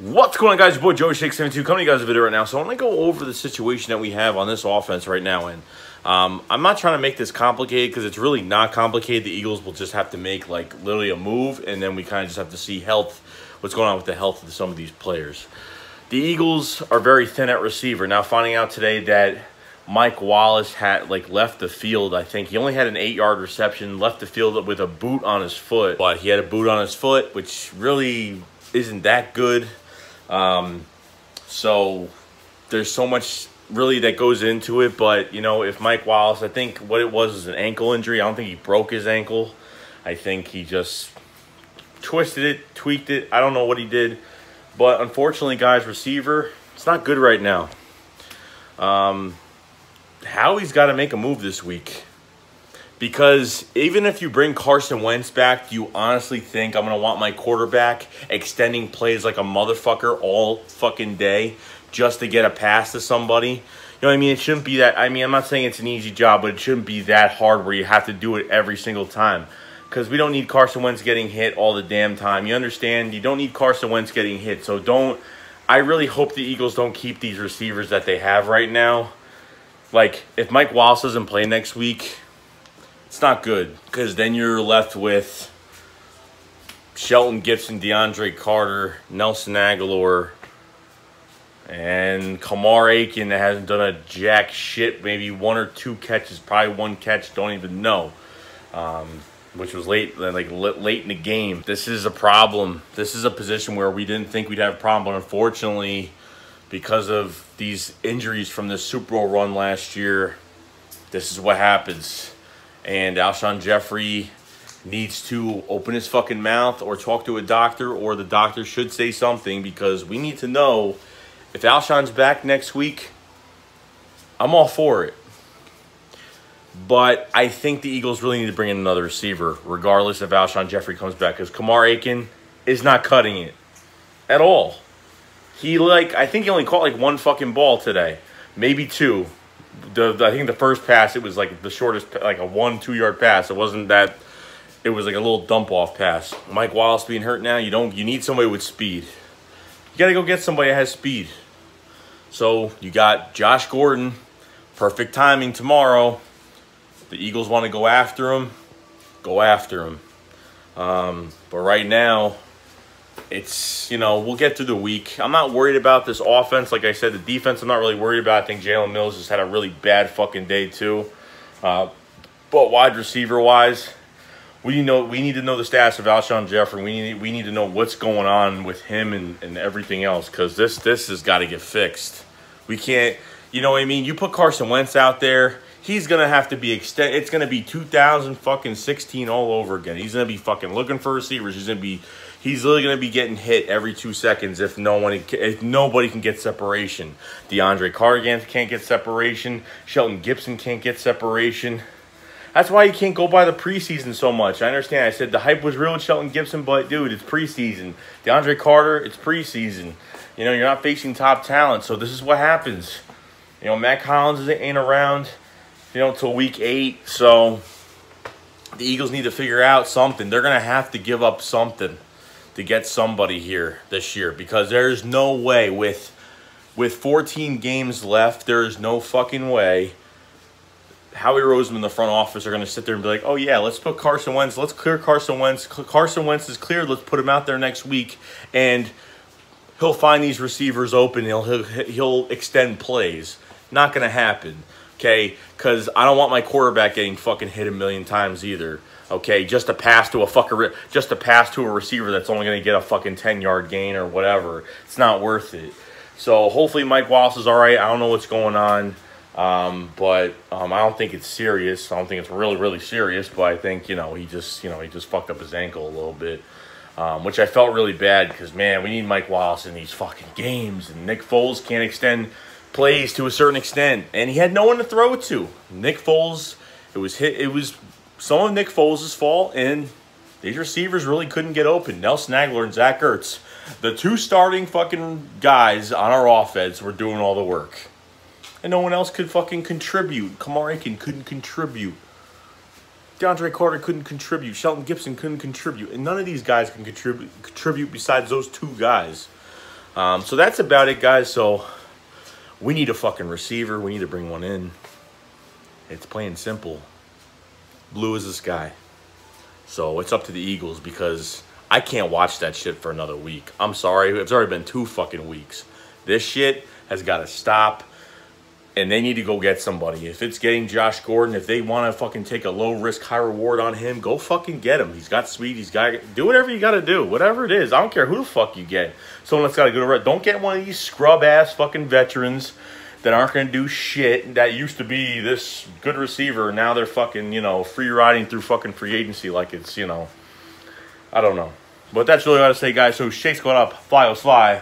What's going on, guys? Your boy Joey Shake72 coming to you guys a video right now. So I want to go over the situation that we have on this offense right now. And I'm not trying to make this complicated because it's really not complicated. The Eagles will just have to make like literally a move, and then we kind of just have to see what's going on with the health of some of these players. The Eagles are very thin at receiver. Now finding out today that Mike Wallace had left the field. I think he only had an 8-yard reception, left the field with a boot on his foot. But he had a boot on his foot, which really isn't that good. So there's so much really that goes into it. But, you know, if Mike Wallace, I think what it was an ankle injury. I don't think he broke his ankle. I think he just twisted it, tweaked it. I don't know what he did. But unfortunately, guys, receiver, it's not good right now. Howie's got to make a move this week. Because even if you bring Carson Wentz back, do you honestly think I'm going to want my quarterback extending plays like a motherfucker all fucking day just to get a pass to somebody? You know what I mean? It shouldn't be that. I mean, I'm not saying it's an easy job, but it shouldn't be that hard where you have to do it every single time. Because we don't need Carson Wentz getting hit all the damn time. You understand? You don't need Carson Wentz getting hit. So don't. I really hope the Eagles don't keep these receivers that they have right now. Like, if Mike Wallace doesn't play next week, it's not good, because then you're left with Shelton Gibson, DeAndre Carter, Nelson Aguilar, and Kamar Aiken that hasn't done a jack shit. Maybe 1 or 2 catches, probably 1 catch, don't even know, which was late in the game. This is a problem. This is a position where we didn't think we'd have a problem, but unfortunately, because of these injuries from the Super Bowl run last year, this is what happens. And Alshon Jeffrey needs to open his fucking mouth or talk to a doctor, or the doctor should say something, because we need to know if Alshon's back next week. I'm all for it. But I think the Eagles really need to bring in another receiver, regardless if Alshon Jeffrey comes back, because Kamar Aiken is not cutting it at all. I think he only caught 1 fucking ball today, maybe 2. I think the first pass, it was the shortest, a 1-2 yard pass. It wasn't that. It was a little dump off pass. Mike Wallace being hurt now, you need somebody with speed. You got to go get somebody that has speed. So you got Josh Gordon, perfect timing tomorrow. The Eagles want to go after him, go after him. But right now, it's, we'll get through the week. I'm not worried about this offense. Like I said, the defense I'm not really worried about. I think Jalen Mills just had a really bad fucking day too. But wide receiver-wise, we need to know the stats of Alshon Jeffrey. We need to know what's going on with him and everything else, because this has got to get fixed. We can't, you know what I mean? You put Carson Wentz out there, he's going to have to be extended. It's going to be 2016 all over again. He's going to be fucking looking for receivers. He's literally going to be getting hit every 2 seconds if nobody can get separation. DeAndre Carter can't get separation. Shelton Gibson can't get separation. That's why you can't go by the preseason so much. I understand. I said the hype was real with Shelton Gibson, but, dude, it's preseason. DeAndre Carter, it's preseason. You're not facing top talent, so this is what happens. Matt Collins ain't around, till week 8, so the Eagles need to figure out something. They're going to have to give up something to get somebody here this year, because there's no way with 14 games left, there is no fucking way Howie Roseman and the front office are going to sit there and be like, oh yeah, let's put Carson Wentz, let's clear Carson Wentz. Carson Wentz is cleared, let's put him out there next week, and he'll find these receivers open, he'll extend plays. Not going to happen, okay? Because I don't want my quarterback getting fucking hit a million times either. Okay, just a pass to a receiver that's only going to get a fucking 10-yard gain or whatever. It's not worth it. So hopefully Mike Wallace is all right. I don't know what's going on, but I don't think it's serious. I don't think it's really, really serious. But I think he just fucked up his ankle a little bit, which I felt really bad, because man, we need Mike Wallace in these fucking games, and Nick Foles can't extend plays to a certain extent, and he had no one to throw it to. Nick Foles, it was some of Nick Foles' fault, and these receivers really couldn't get open. Nelson Aguilar and Zach Ertz, the 2 starting fucking guys on our offense, were doing all the work. And no one else could fucking contribute. Kamar Aiken couldn't contribute. DeAndre Carter couldn't contribute. Shelton Gibson couldn't contribute. And none of these guys can contribute besides those 2 guys. So that's about it, guys. So we need a fucking receiver. We need to bring one in. It's plain and simple. Blue as the sky. So it's up to the Eagles because I can't watch that shit for another week. I'm sorry. It's already been 2 fucking weeks. This shit has got to stop. And they need to go get somebody. If it's getting Josh Gordon, if they want to fucking take a low risk, high reward on him, go fucking get him. He's got speed. He's got do whatever you got to do. Whatever it is. I don't care who the fuck you get. Someone that's got to go to red. Don't get one of these scrub ass fucking veterans that aren't going to do shit. That used to be this good receiver. Now they're fucking, you know, free riding through fucking free agency like it's, you know, I don't know. But that's really what I got to say, guys. So Shake's going up. Fly, fly.